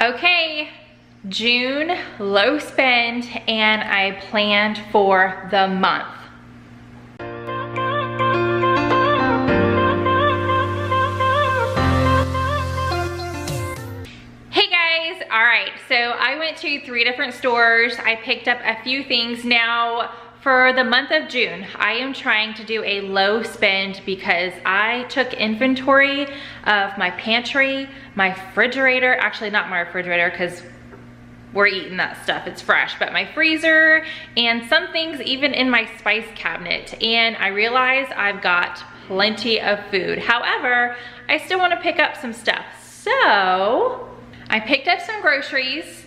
Okay, June low spend, and I planned for the month. Hey guys, all right, so I went to 3 different stores. I picked up a few things. Now, for the month of June, I am trying to do a low spend because I took inventory of my pantry, my refrigerator, actually not my refrigerator because we're eating that stuff, it's fresh, but my freezer and some things even in my spice cabinet. And I realize I've got plenty of food. However, I still wanna pick up some stuff. So I picked up some groceries.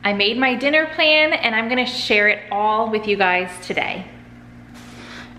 I made my dinner plan and I'm gonna share it all with you guys today.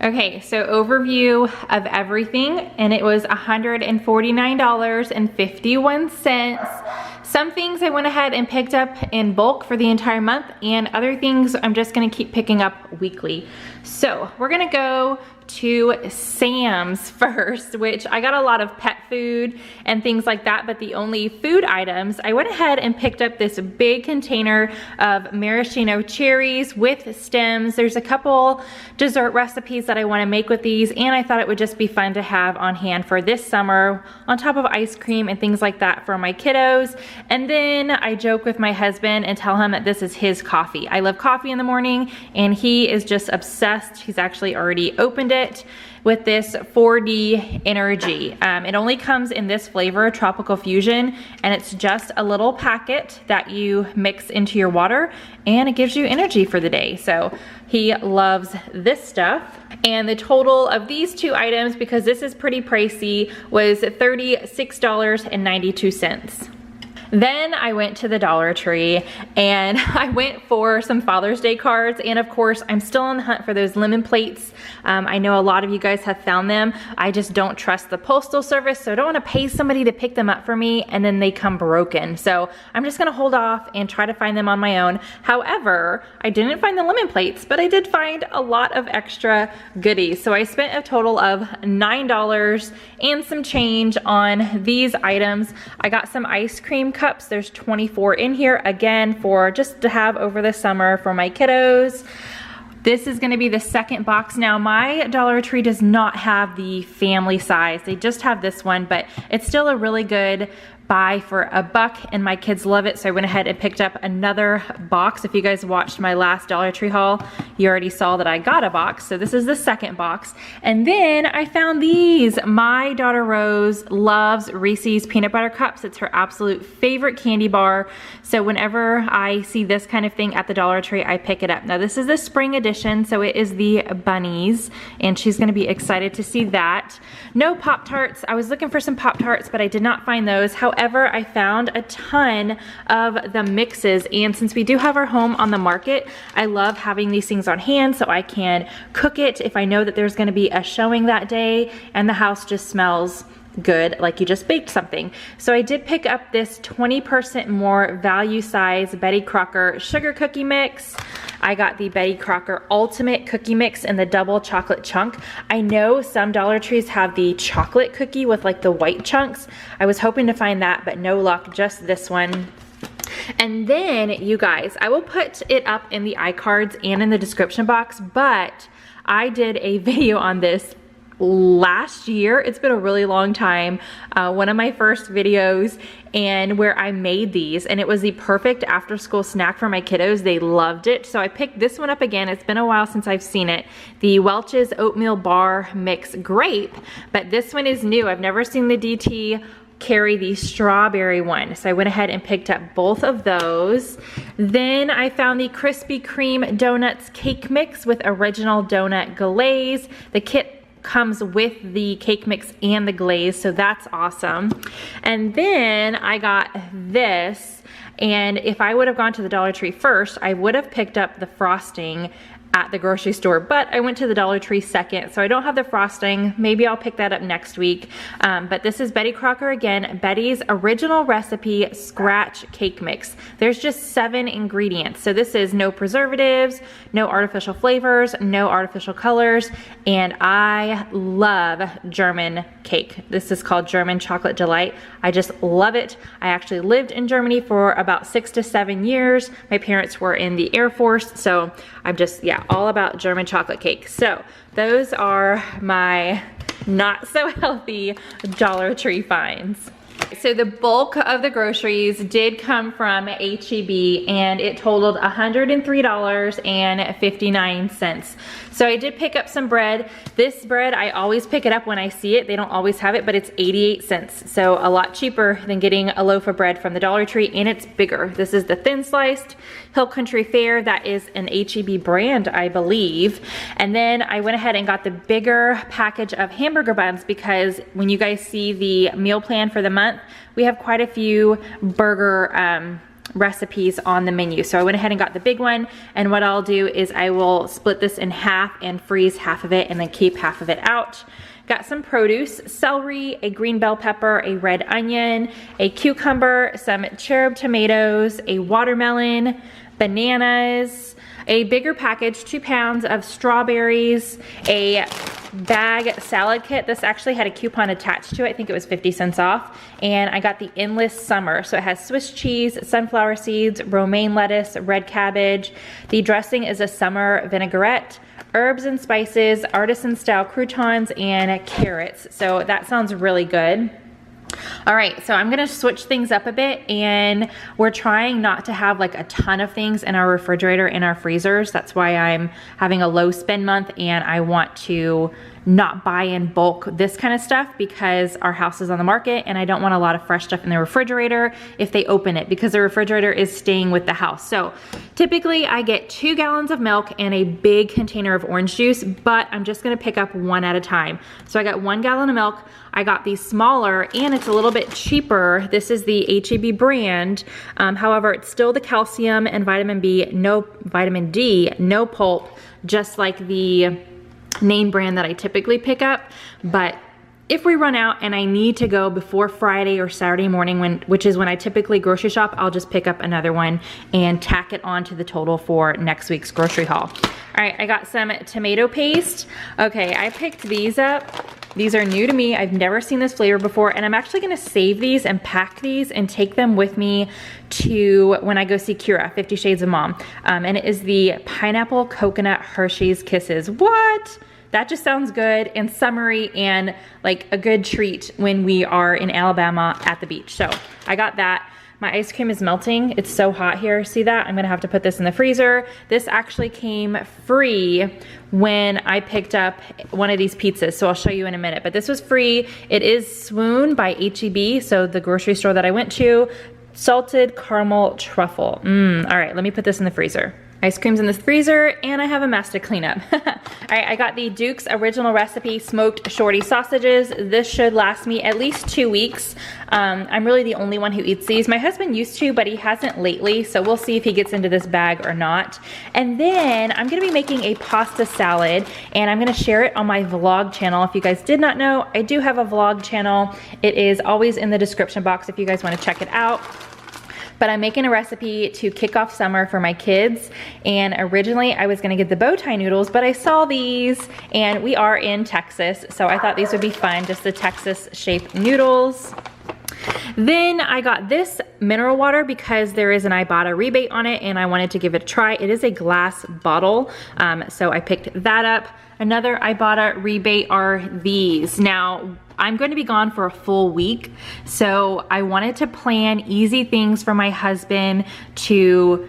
Okay, so overview of everything, and it was $149.51. Some things I went ahead and picked up in bulk for the entire month, and other things I'm just gonna keep picking up weekly. So we're gonna go to Sam's first, which I got a lot of pet food and things like that, but the only food items, I went ahead and picked up this big container of maraschino cherries with stems. There's a couple dessert recipes that I wanna make with these, and I thought it would just be fun to have on hand for this summer on top of ice cream and things like that for my kiddos. And then I joke with my husband and tell him that this is his coffee. I love coffee in the morning, and he is just obsessed. He's actually already opened it with this 4D Energy. It only comes in this flavor, Tropical Fusion, and it's just a little packet that you mix into your water, and it gives you energy for the day. So he loves this stuff. And the total of these 2 items, because this is pretty pricey, was $36.92. Then I went to the Dollar Tree and I went for some Father's Day cards, and of course I'm still on the hunt for those lemon plates. I know a lot of you guys have found them. I just don't trust the postal service, so I don't want to pay somebody to pick them up for me and then they come broken. So I'm just gonna hold off and try to find them on my own. However, I didn't find the lemon plates, but I did find a lot of extra goodies. So I spent a total of $9 and some change on these items. I got some ice cream cups. There's 24 in here, again, for just to have over the summer for my kiddos. This is gonna be the second box. Now, my Dollar Tree does not have the family size. They just have this one, but it's still a really good buy for $1, and my kids love it, so I went ahead and picked up another box. If you guys watched my last Dollar Tree haul, you already saw that I got a box, so this is the second box. And then I found these. My daughter Rose loves Reese's peanut butter cups. It's her absolute favorite candy bar, so whenever I see this kind of thing at the Dollar Tree, I pick it up. Now, this is the spring edition, so it is the bunnies, and she's gonna be excited to see that. No Pop-Tarts. I was looking for some Pop-Tarts, but I did not find those. However, I found a ton of the mixes, and since we do have our home on the market, I love having these things on hand so I can cook it if I know that there's gonna be a showing that day and the house just smells good, like you just baked something. So I did pick up this 20% more value size Betty Crocker sugar cookie mix. I got the Betty Crocker Ultimate Cookie Mix in the double chocolate chunk. I know some Dollar Trees have the chocolate cookie with like the white chunks. I was hoping to find that, but no luck, just this one. And then, you guys, I will put it up in the iCards and in the description box, but I did a video on this last year. It's been a really long time. One of my first videos, and where I made these, and it was the perfect after school snack for my kiddos. They loved it. So I picked this one up again. It's been a while since I've seen it. The Welch's Oatmeal Bar Mix Grape, but this one is new. I've never seen the DT carry the strawberry one. So I went ahead and picked up both of those. Then I found the Krispy Kreme Donuts Cake Mix with original donut glaze. The kit comes with the cake mix and the glaze, so that's awesome. And then I got this, and if I would have gone to the Dollar Tree first, I would have picked up the frosting at the grocery store, but I went to the Dollar Tree second, so I don't have the frosting. Maybe I'll pick that up next week. But this is Betty Crocker again, Betty's original recipe scratch cake mix. There's just 7 ingredients. So this is no preservatives, no artificial flavors, no artificial colors, and I love German cake. This is called German Chocolate Delight. I just love it. I actually lived in Germany for about 6 to 7 years. My parents were in the Air Force, so I'm just, yeah, all about German chocolate cake. So those are my not so healthy Dollar Tree finds. So the bulk of the groceries did come from HEB, and it totaled $103.59. So I did pick up some bread. This bread, I always pick it up when I see it. They don't always have it, but it's 88 cents. So a lot cheaper than getting a loaf of bread from the Dollar Tree, and it's bigger. This is the thin sliced Hill Country Fare. That is an HEB brand, I believe. And then I went ahead and got the bigger package of hamburger buns, because when you guys see the meal plan for the month, we have quite a few burger recipes on the menu. So I went ahead and got the big one, and what I'll do is I will split this in half and freeze half of it and then keep half of it out. Got some produce: celery, a green bell pepper, a red onion, a cucumber, some cherub tomatoes, a watermelon, bananas, a bigger package, 2 pounds of strawberries, a bag salad kit. This actually had a coupon attached to it. I think it was 50 cents off. And I got the Endless Summer. So it has Swiss cheese, sunflower seeds, romaine lettuce, red cabbage. The dressing is a summer vinaigrette, herbs and spices, artisan style croutons, and carrots. So that sounds really good. All right, so I'm gonna switch things up a bit, and we're trying not to have like a ton of things in our refrigerator and our freezers. That's why I'm having a low spend month, and I want to not buy in bulk this kind of stuff, because our house is on the market and I don't want a lot of fresh stuff in the refrigerator if they open it, because the refrigerator is staying with the house. So typically I get 2 gallons of milk and a big container of orange juice, but I'm just gonna pick up one at a time. So I got 1 gallon of milk. I got these smaller, and it's a little bit cheaper. This is the HEB brand. However, it's still the calcium and vitamin D, no pulp, just like the name brand that I typically pick up. But if we run out and I need to go before Friday or Saturday morning, which is when I typically grocery shop, I'll just pick up another one and tack it onto the total for next week's grocery haul. All right, I got some tomato paste. Okay, I picked these up. These are new to me. I've never seen this flavor before, and I'm actually gonna save these and pack these and take them with me to when I go see Kira, 50 Shades of Mom. And it is the Pineapple Coconut Hershey's Kisses. What? That just sounds good and summery and like a good treat when we are in Alabama at the beach. So I got that. My ice cream is melting. It's so hot here. See that? I'm gonna have to put this in the freezer. This actually came free when I picked up one of these pizzas, so I'll show you in a minute. But this was free. It is Swoon by HEB, so the grocery store that I went to. Salted caramel truffle. All right, let me put this in the freezer. Ice cream's in the freezer, and I have a mess to clean up. All right, I got the Duke's Original Recipe Smoked Shorty Sausages. This should last me at least 2 weeks. I'm really the only one who eats these. My husband used to, but he hasn't lately, so we'll see if he gets into this bag or not. And then I'm gonna be making a pasta salad, and I'm gonna share it on my vlog channel. If you guys did not know, I do have a vlog channel. It is always in the description box if you guys wanna check it out. But I'm making a recipe to kick off summer for my kids. And originally I was gonna get the bow tie noodles, but I saw these, and we are in Texas, so I thought these would be fun, just the Texas shaped noodles. Then I got this mineral water because there is an Ibotta rebate on it, and I wanted to give it a try. It is a glass bottle, so I picked that up. Another Ibotta rebate are these. Now, I'm going to be gone for a full week, so I wanted to plan easy things for my husband to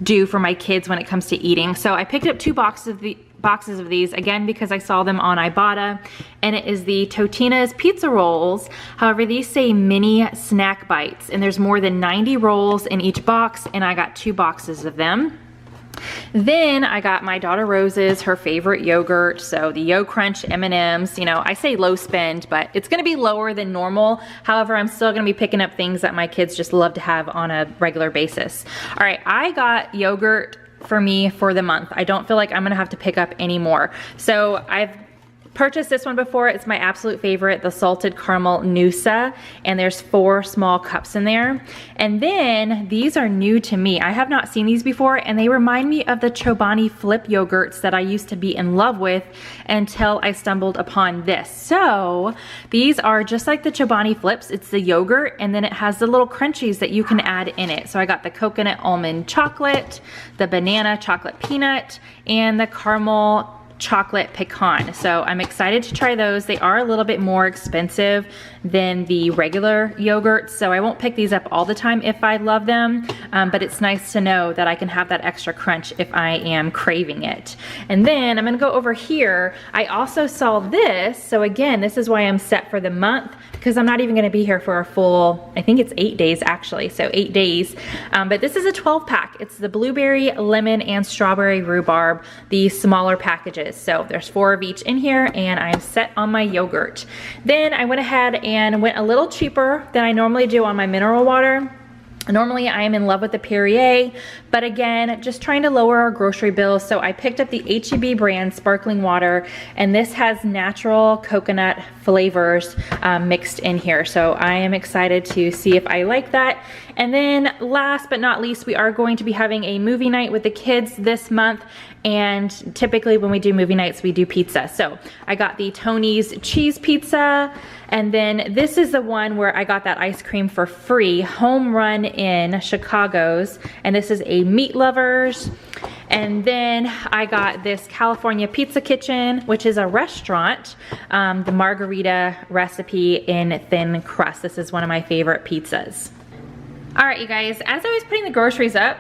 do for my kids when it comes to eating. So I picked up 2 boxes of these, again, because I saw them on Ibotta, and it is the Totino's pizza rolls. However, these say mini snack bites, and there's more than 90 rolls in each box, and I got 2 boxes of them. Then I got my daughter Rose's, her favorite yogurt, so the Yo Crunch M&Ms. You know, I say low spend, but it's gonna be lower than normal. However, I'm still gonna be picking up things that my kids just love to have on a regular basis. All right, I got yogurt for me for the month. I don't feel like I'm gonna have to pick up any more. So I've purchased this one before. It's my absolute favorite, the salted caramel Noosa, and there's 4 small cups in there. And then these are new to me. I have not seen these before, and they remind me of the Chobani Flip yogurts that I used to be in love with until I stumbled upon this. So these are just like the Chobani Flips. It's the yogurt, and then it has the little crunchies that you can add in it. So I got the coconut almond chocolate, the banana chocolate peanut, and the caramel chocolate pecan. So I'm excited to try those. They are a little bit more expensive than the regular yogurts, so I won't pick these up all the time if I love them, but it's nice to know that I can have that extra crunch if I am craving it. And then I'm gonna go over here. I also saw this, so again, this is why I'm set for the month, because I'm not even gonna be here for a full, I think it's 8 days actually, so 8 days. But this is a 12 pack. It's the blueberry, lemon, and strawberry rhubarb, the smaller packages. So there's 4 of each in here, and I'm set on my yogurt. Then I went ahead and went a little cheaper than I normally do on my mineral water. Normally I am in love with the Perrier, but again, just trying to lower our grocery bills. So I picked up the HEB brand sparkling water, and this has natural coconut flavors mixed in here. So I am excited to see if I like that. And then last but not least, we are going to be having a movie night with the kids this month. And typically when we do movie nights, we do pizza. So I got the Tony's cheese pizza. And then this is the one where I got that ice cream for free, Home Run in Chicago's. And this is a Meat Lovers. And then I got this California Pizza Kitchen, which is a restaurant, the margarita recipe in thin crust. This is one of my favorite pizzas. All right, you guys, as I was putting the groceries up,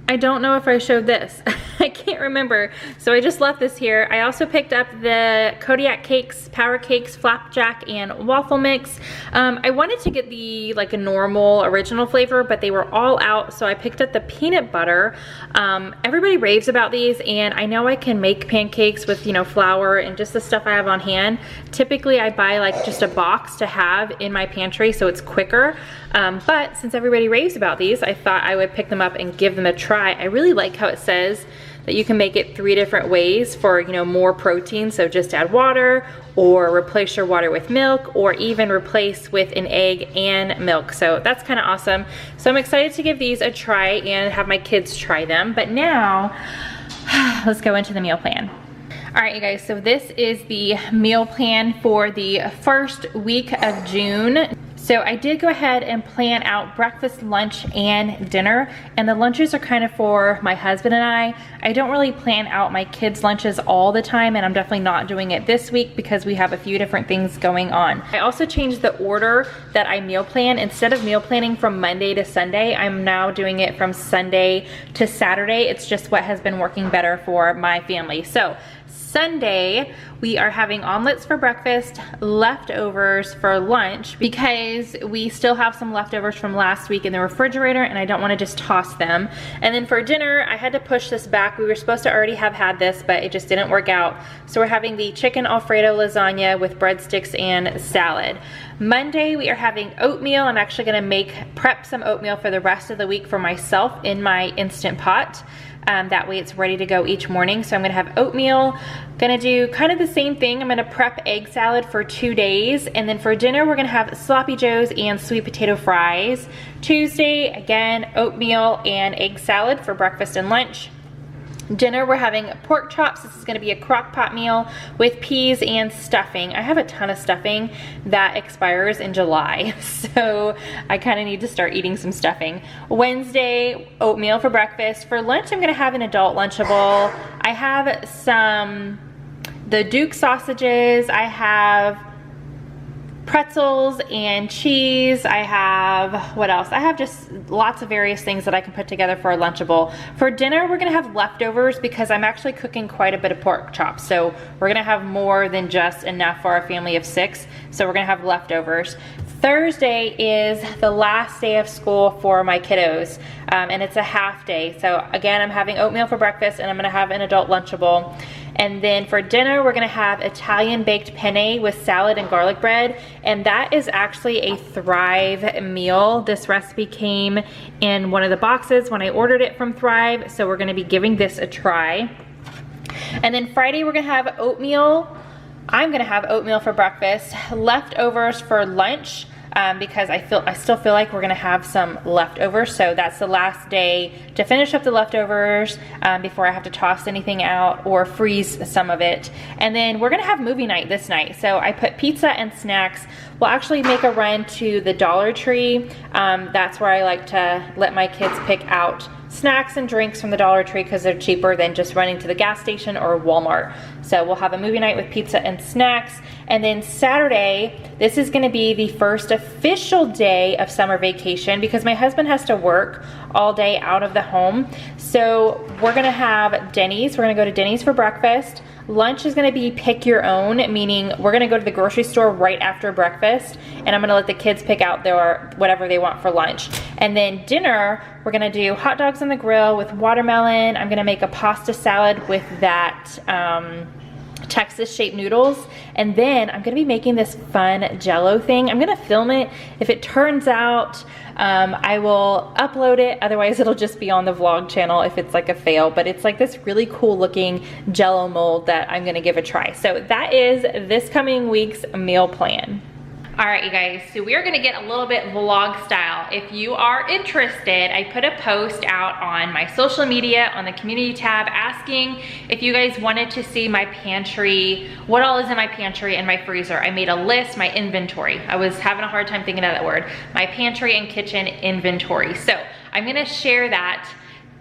I don't know if I showed this. I can't remember. So I just left this here. I also picked up the Kodiak Cakes, Power Cakes, Flapjack, and Waffle Mix. I wanted to get the like a normal original flavor, but they were all out. So I picked up the peanut butter. Everybody raves about these, and I know I can make pancakes with, you know, flour and just the stuff I have on hand. Typically I buy like just a box to have in my pantry so it's quicker. But since everybody raves about these, I thought I would pick them up and give them a try. I really like how it says that you can make it 3 different ways for, you know, more protein. So just add water, or replace your water with milk, or even replace with an egg and milk. So that's kind of awesome. So I'm excited to give these a try and have my kids try them. But now let's go into the meal plan. All right, you guys, so this is the meal plan for the first week of June. So I did go ahead and plan out breakfast, lunch, and dinner, and the lunches are kind of for my husband and I. I don't really plan out my kids' lunches all the time, and I'm definitely not doing it this week because we have a few different things going on. I also changed the order that I meal plan. Instead of meal planning from Monday to Sunday, I'm now doing it from Sunday to Saturday. It's just what has been working better for my family. So Sunday, we are having omelets for breakfast, leftovers for lunch, because we still have some leftovers from last week in the refrigerator and I don't want to just toss them. And then for dinner, I had to push this back. We were supposed to already have had this, but it just didn't work out. So we're having the chicken Alfredo lasagna with breadsticks and salad. Monday, we are having oatmeal. I'm actually gonna prep some oatmeal for the rest of the week for myself in my Instant Pot. That way it's ready to go each morning. So I'm gonna have oatmeal. Gonna do kind of the same thing. I'm gonna prep egg salad for 2 days. And then for dinner, we're gonna have sloppy joes and sweet potato fries. Tuesday, again, oatmeal and egg salad for breakfast and lunch. Dinner, we're having pork chops. This is gonna be a crock pot meal with peas and stuffing. I have a ton of stuffing that expires in July, so I kinda need to start eating some stuffing. Wednesday, oatmeal for breakfast. For lunch, I'm gonna have an adult Lunchable. I have the Duke sausages. I have pretzels and cheese. I have, what else? I have just lots of various things that I can put together for a Lunchable. For dinner, we're gonna have leftovers because I'm actually cooking quite a bit of pork chops. So we're gonna have more than just enough for our family of 6. So we're gonna have leftovers. Thursday is the last day of school for my kiddos, and it's a half day. So again, I'm having oatmeal for breakfast and I'm gonna have an adult Lunchable. And then for dinner, we're gonna have Italian baked penne with salad and garlic bread. And that is actually a Thrive meal. This recipe came in one of the boxes when I ordered it from Thrive. So we're gonna be giving this a try. And then Friday, we're gonna have oatmeal I'm gonna have oatmeal for breakfast, leftovers for lunch, because I still feel like we're gonna have some leftovers. So that's the last day to finish up the leftovers before I have to toss anything out or freeze some of it. And then we're gonna have movie night this night. So I put pizza and snacks. We'll actually make a run to the Dollar Tree. That's where I like to let my kids pick out snacks and drinks from the Dollar Tree because they're cheaper than just running to the gas station or Walmart. So we'll have a movie night with pizza and snacks. And then Saturday, this is gonna be the first official day of summer vacation because my husband has to work all day out of the home. So we're gonna have Denny's. We're gonna go to Denny's for breakfast. Lunch is gonna be pick your own, meaning we're gonna go to the grocery store right after breakfast and I'm gonna let the kids pick out their whatever they want for lunch. And then dinner, we're gonna do hot dogs on the grill with watermelon. I'm gonna make a pasta salad with that Texas shaped noodles. And then I'm gonna be making this fun Jello thing. I'm gonna film it. If it turns out, I will upload it. Otherwise it'll just be on the vlog channel if it's like a fail, but it's like this really cool looking Jello mold that I'm gonna give a try. So that is this coming week's meal plan. All right, you guys, so we are gonna get a little bit vlog style. If you are interested, I put a post out on my social media on the community tab asking if you guys wanted to see my pantry, what all is in my pantry and my freezer. I made a list, my inventory. I was having a hard time thinking of that word. My pantry and kitchen inventory. So I'm gonna share that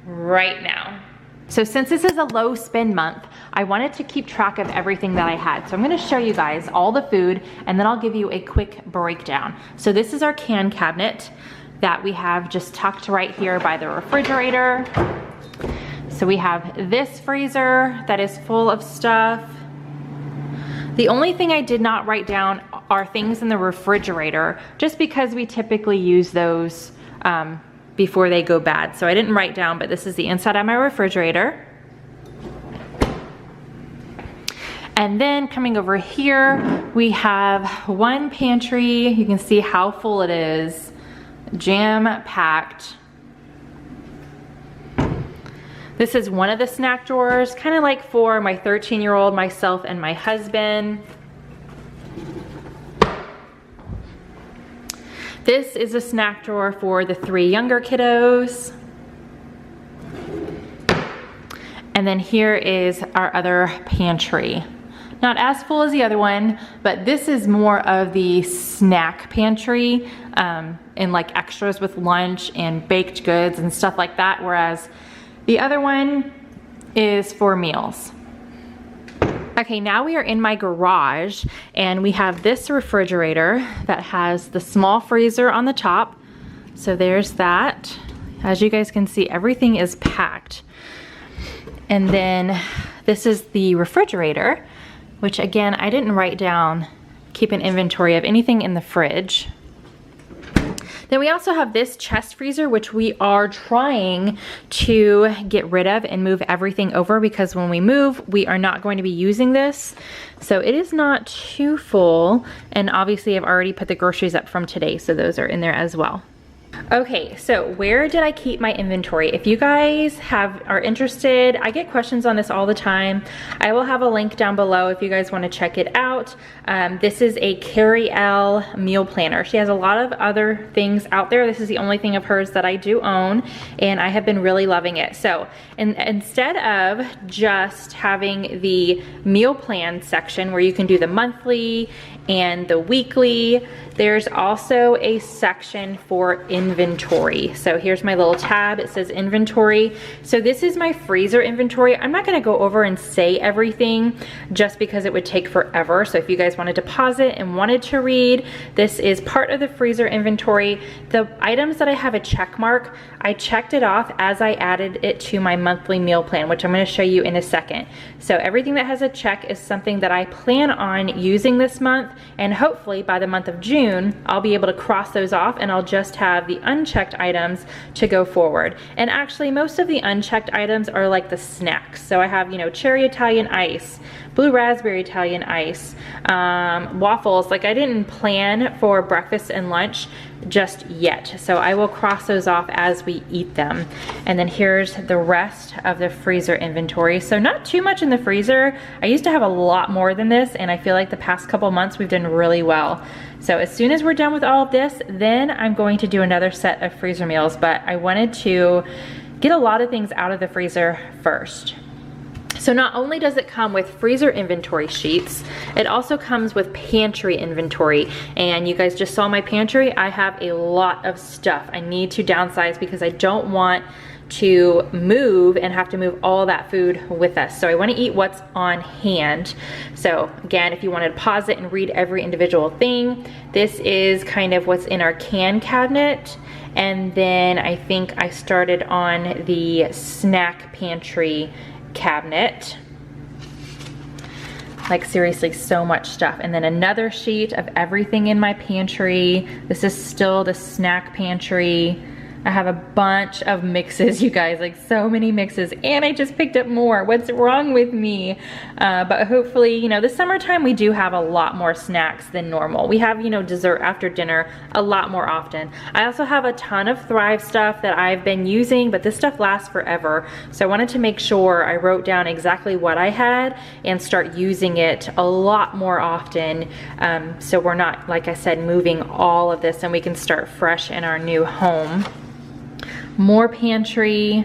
right now. So since this is a low spend month, I wanted to keep track of everything that I had. So I'm gonna show you guys all the food and then I'll give you a quick breakdown. So this is our can cabinet that we have just tucked right here by the refrigerator. So we have this freezer that is full of stuff. The only thing I did not write down are things in the refrigerator just because we typically use those before they go bad. So I didn't write down, but this is the inside of my refrigerator. And then coming over here, we have one pantry. You can see how full it is, jam-packed. This is one of the snack drawers, kind of like for my 13-year-old, myself, and my husband. This is a snack drawer for the 3 younger kiddos. And then here is our other pantry. Not as full as the other one, but this is more of the snack pantry and like extras with lunch and baked goods and stuff like that, whereas the other one is for meals. Okay, now we are in my garage and we have this refrigerator that has the small freezer on the top. So there's that. As you guys can see, everything is packed. And then this is the refrigerator, which again, I didn't write down, keep an inventory of anything in the fridge. Then we also have this chest freezer, which we are trying to get rid of and move everything over because when we move, we are not going to be using this. So it is not too full. And obviously I've already put the groceries up from today, so those are in there as well. Okay, so where did I keep my inventory? If you guys are interested, I get questions on this all the time. I will have a link down below if you guys want to check it out. This is a Carrie L meal planner. She has a lot of other things out there. This is the only thing of hers that I do own, and I have been really loving it. So instead of just having the meal plan section where you can do the monthly and the weekly, there's also a section for inventory. So here's my little tab, it says inventory. So this is my freezer inventory. I'm not gonna go over and say everything just because it would take forever. So if you guys wanted to pause it and wanted to read, this is part of the freezer inventory. The items that I have a check mark, I checked it off as I added it to my monthly meal plan, which I'm gonna show you in a second. So everything that has a check is something that I plan on using this month, and hopefully by the month of June, I'll be able to cross those off and I'll just have the unchecked items to go forward. And actually most of the unchecked items are like the snacks. So I have, you know, cherry Italian ice, blue raspberry Italian ice, waffles. Like I didn't plan for breakfast and lunch just yet. So I will cross those off as we eat them. And then here's the rest of the freezer inventory. So not too much in the freezer. I used to have a lot more than this, and I feel like the past couple months we've done really well. So as soon as we're done with all of this, then I'm going to do another set of freezer meals, but I wanted to get a lot of things out of the freezer first. So not only does it come with freezer inventory sheets, it also comes with pantry inventory. And you guys just saw my pantry. I have a lot of stuff. I need to downsize because I don't want to move and have to move all that food with us. So I want to eat what's on hand. So again, if you want to pause it and read every individual thing, this is kind of what's in our can cabinet. And then I think I started on the snack pantry cabinet. Like seriously, so much stuff. And then another sheet of everything in my pantry. This is still the snack pantry. I have a bunch of mixes, you guys, like so many mixes, and I just picked up more. What's wrong with me? But hopefully, you know, this summertime we do have a lot more snacks than normal. We have, you know, dessert after dinner a lot more often. I also have a ton of Thrive stuff that I've been using, but this stuff lasts forever. So I wanted to make sure I wrote down exactly what I had and start using it a lot more often. So we're not, like I said, moving all of this, and we can start fresh in our new home. More pantry,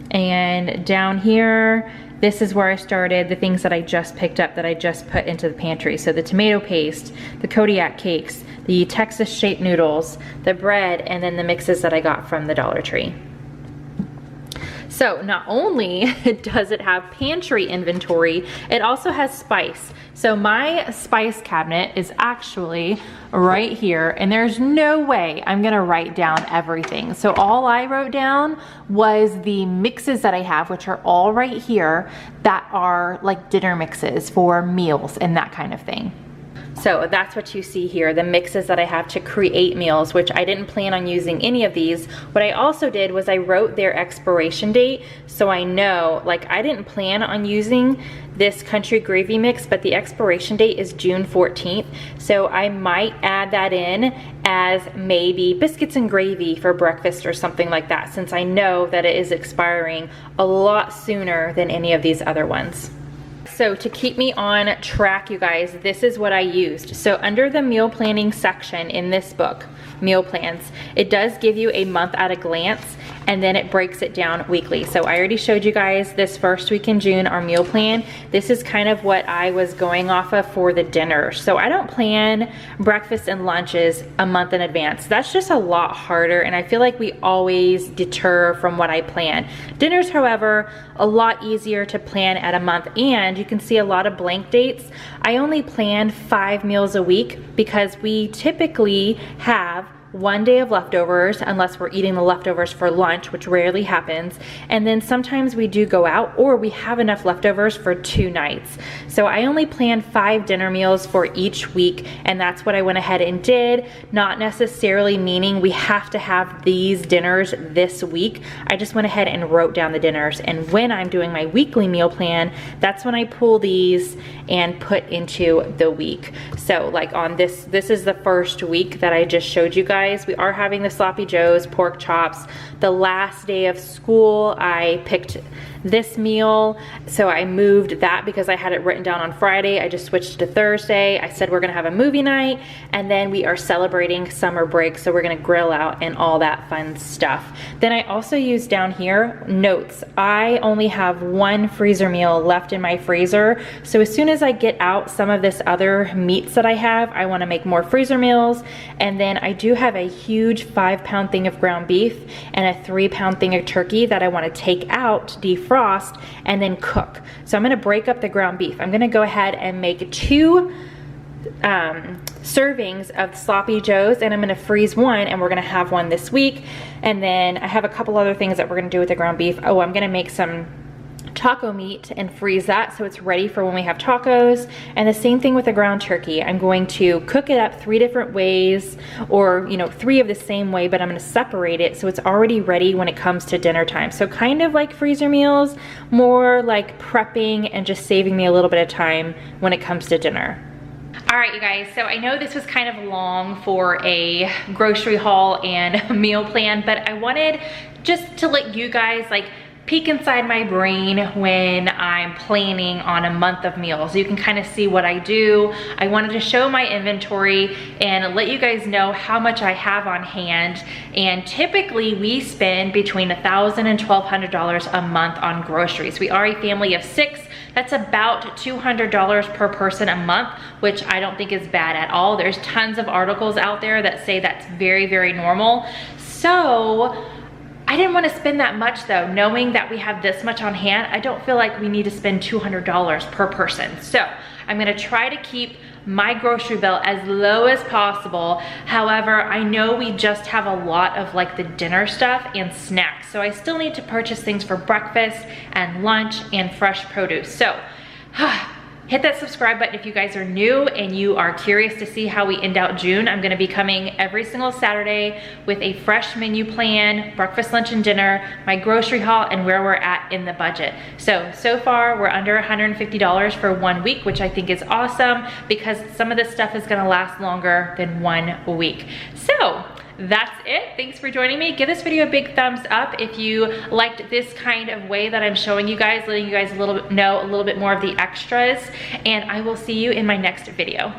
and down here, this is where I started the things that I just picked up that I just put into the pantry. So the tomato paste, the Kodiak cakes, the Texas shaped noodles, the bread, and then the mixes that I got from the Dollar Tree. So not only does it have pantry inventory, it also has spice. So my spice cabinet is actually right here, and there's no way I'm gonna write down everything. So all I wrote down was the mixes that I have, which are all right here, that are like dinner mixes for meals and that kind of thing. So that's what you see here, the mixes that I have to create meals, which I didn't plan on using any of these. What I also did was I wrote their expiration date, so I know, like I didn't plan on using this country gravy mix, but the expiration date is June 14th. So I might add that in as maybe biscuits and gravy for breakfast or something like that, since I know that it is expiring a lot sooner than any of these other ones. So to keep me on track, you guys, this is what I used. So under the meal planning section in this book, Meal Plans, it does give you a month at a glance, and then it breaks it down weekly. So I already showed you guys this first week in June, our meal plan. This is kind of what I was going off of for the dinner. So I don't plan breakfast and lunches a month in advance. That's just a lot harder, and I feel like we always deter from what I plan. Dinners, however, a lot easier to plan at a month, and you can see a lot of blank dates. I only plan 5 meals a week because we typically have 1 day of leftovers, unless we're eating the leftovers for lunch, which rarely happens. And then sometimes we do go out, or we have enough leftovers for 2 nights. So I only plan 5 dinner meals for each week, and that's what I went ahead and did, not necessarily meaning we have to have these dinners this week. I just went ahead and wrote down the dinners, and when I'm doing my weekly meal plan, that's when I pull these and put into the week. So like on this is the first week that I just showed you guys. We are having the sloppy joes, pork chops. The last day of school, I picked this meal, so I moved that because I had it written down on Friday. I just switched to Thursday. I said we're gonna have a movie night, and then we are celebrating summer break, so we're gonna grill out and all that fun stuff. Then I also used down here notes. I only have 1 freezer meal left in my freezer, so as soon as I get out some of this other meats that I have, I wanna make more freezer meals. And then I do have a huge 5-pound thing of ground beef and a 3-pound thing of turkey that I wanna take out, defrost, and then cook. So I'm gonna break up the ground beef. I'm gonna go ahead and make 2 servings of sloppy joes, and I'm gonna freeze 1, and we're gonna have 1 this week. And then I have a couple other things that we're gonna do with the ground beef. Oh, I'm gonna make some taco meat and freeze that so it's ready for when we have tacos. And the same thing with the ground turkey. I'm going to cook it up 3 different ways, or 3 of the same way, but I'm gonna separate it so it's already ready when it comes to dinner time. So kind of like freezer meals, more like prepping and just saving me a little bit of time when it comes to dinner. All right, you guys, so I know this was kind of long for a grocery haul and a meal plan, but I wanted just to let you guys like peek inside my brain when I'm planning on a month of meals. You can kind of see what I do. I wanted to show my inventory and let you guys know how much I have on hand. And typically we spend between $1,000 and $1,200 a month on groceries. We are a family of 6. That's about $200 per person a month, which I don't think is bad at all. There's tons of articles out there that say that's very, very normal. So I didn't want to spend that much though. Knowing that we have this much on hand, I don't feel like we need to spend $200 per person. So I'm gonna try to keep my grocery bill as low as possible. However, I know we just have a lot of like the dinner stuff and snacks. So I still need to purchase things for breakfast and lunch and fresh produce. So hit that subscribe button if you guys are new and you are curious to see how we end out June. I'm gonna be coming every single Saturday with a fresh menu plan, breakfast, lunch, and dinner, my grocery haul, and where we're at in the budget. So far we're under $150 for 1 week, which I think is awesome because some of this stuff is gonna last longer than 1 week. So that's it. Thanks for joining me. Give this video a big thumbs up if you liked this kind of way that I'm showing you guys, letting you guys know a little bit more of the extras, and I will see you in my next video.